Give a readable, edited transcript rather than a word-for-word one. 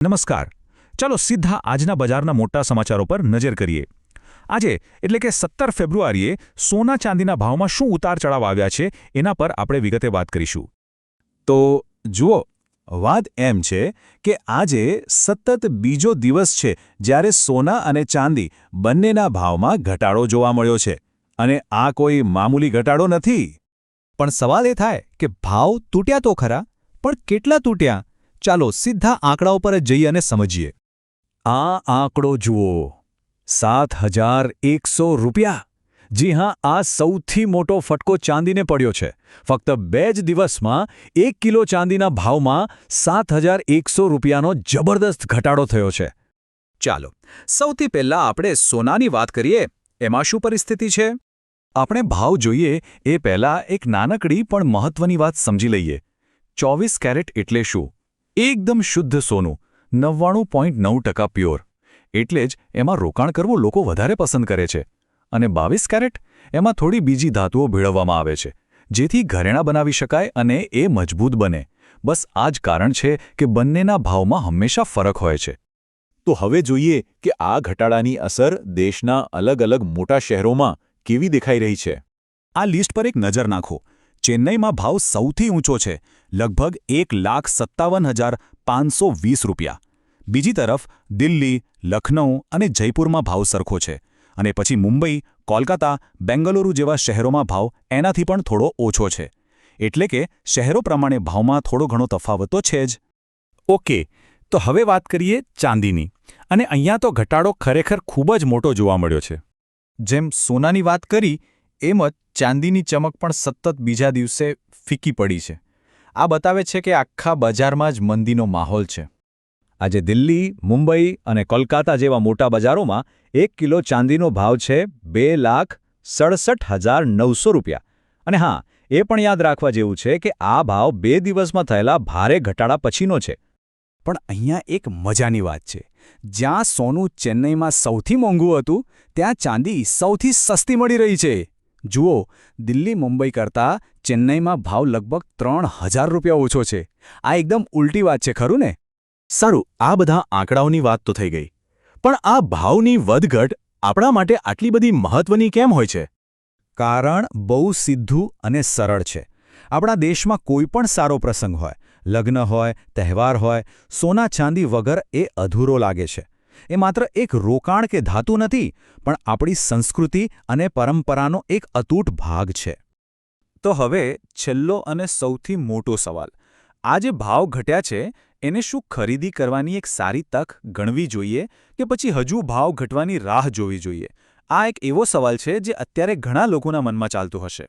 નમસ્કાર. ચાલો સીધા આજના બજારના મોટા સમાચારો પર નજર કરીએ. આજે એટલે કે 17 ફેબ્રુઆરીએ સોના ચાંદીના ભાવમાં શું ઉતાર ચઢાવ આવ્યા છે એના પર આપણે વિગતે વાત કરીશું. તો જુઓ, વાત એમ છે કે આજે સતત બીજો દિવસ છે જ્યારે સોના અને ચાંદી બંનેના ભાવમાં ઘટાડો જોવા મળ્યો છે. અને આ કોઈ મામૂલી ઘટાડો નથી. પણ સવાલ એ થાય કે ભાવ તૂટ્યા તો ખરા, પણ કેટલા તૂટ્યા? ચાલો સીધા આંકડાઓ પર જ જઈએ અને સમજીએ. આ આંકડો જુઓ, 7,100 રૂપિયા. જી હા, આ સૌથી મોટો ફટકો ચાંદીને પડ્યો છે. ફક્ત 2 જ દિવસમાં 1 કિલો ચાંદીના ભાવમાં 7,100 રૂપિયાનો જબરદસ્ત ઘટાડો થયો છે. ચાલો સૌથી પહેલા આપણે સોનાની વાત કરીએ. એમાં શું પરિસ્થિતિ છે? આપણે ભાવ જોઈએ એ પહેલાં એક નાનકડી પણ મહત્વની વાત સમજી લઈએ. 24 કેરેટ એટલે શું? એકદમ શુદ્ધ સોનું, 99.9% પ્યોર. એટલે જ એમાં રોકાણ કરવું લોકો વધારે પસંદ કરે છે. અને 22 કેરેટ, એમાં થોડી બીજી ધાતુઓ ભેળવવામાં આવે છે, જેથી ઘરેણાં બનાવી શકાય અને એ મજબૂત બને. બસ આ જ કારણ છે કે બંનેના ભાવમાં હંમેશા ફરક હોય છે. તો હવે જોઈએ કે આ ઘટાડાની અસર દેશના અલગ અલગ મોટા શહેરોમાં કેવી દેખાઈ રહી છે. આ લિસ્ટ પર એક નજર નાખો. ચેન્નઈમાં ભાવ સૌથી ઊંચો છે, લગભગ 1,57,520 રૂપિયા. બીજી તરફ દિલ્હી, લખનઉ અને જયપુરમાં ભાવ સરખો છે. અને પછી મુંબઈ, કોલકાતા, બેંગલુરુ જેવા શહેરોમાં ભાવ એનાથી પણ થોડો ઓછો છે. એટલે કે શહેરો પ્રમાણે ભાવમાં થોડો ઘણો તફાવત તો છે જ. ઓકે, તો હવે વાત કરીએ ચાંદીની. અને અહીંયા તો ઘટાડો ખરેખર ખૂબ જ મોટો જોવા મળ્યો છે. જેમ સોનાની વાત કરી એમ જ ચાંદીની ચમક પણ સતત બીજા દિવસે ફીકી પડી છે. આ બતાવે છે કે આખા બજારમાં જ મંદીનો માહોલ છે. આજે દિલ્હી, મુંબઈ અને કોલકાતા જેવા મોટા બજારોમાં 1 કિલો ચાંદીનો ભાવ છે 2,67,900 રૂપિયા. અને હા, એ પણ યાદ રાખવા જેવું છે કે આ ભાવ 2 દિવસમાં થયેલા ભારે ઘટાડા પછીનો છે. પણ અહીંયા એક મજાની વાત છે. જ્યાં સોનું ચેન્નઈમાં સૌથી મોંઘું હતું, ત્યાં ચાંદી સૌથી સસ્તી મળી રહી છે. જુઓ, દિલ્હી મુંબઈ કરતાં ચેન્નઈમાં ભાવ લગભગ 3,000 રૂપિયા ઓછો છે. આ એકદમ ઉલટી વાત છે, ખરું ને? સારું, આ બધા આંકડાઓની વાત તો થઈ ગઈ. પણ આ ભાવની વધઘટ આપણા માટે આટલી બધી મહત્વની કેમ હોય છે? કારણ બહુ સીધું અને સરળ છે. આપણા દેશમાં કોઈ પણ સારો પ્રસંગ હોય, લગ્ન હોય, તહેવાર હોય, સોના ચાંદી વગર એ અધૂરો લાગે છે. એ માત્ર એક રોકાણ કે ધાતુ નથી, પણ આપણી સંસ્કૃતિ અને પરંપરાનો એક અતૂટ ભાગ છે. તો હવે છેલ્લો અને સૌથી મોટો સવાલ. આ જે ભાવ ઘટ્યા છે એને શું ખરીદી કરવાની એક સારી તક ગણવી જોઈએ કે પછી હજુ ભાવ ઘટવાની રાહ જોવી જોઈએ? આ એક એવો સવાલ છે જે અત્યારે ઘણા લોકોના મનમાં ચાલતું હશે.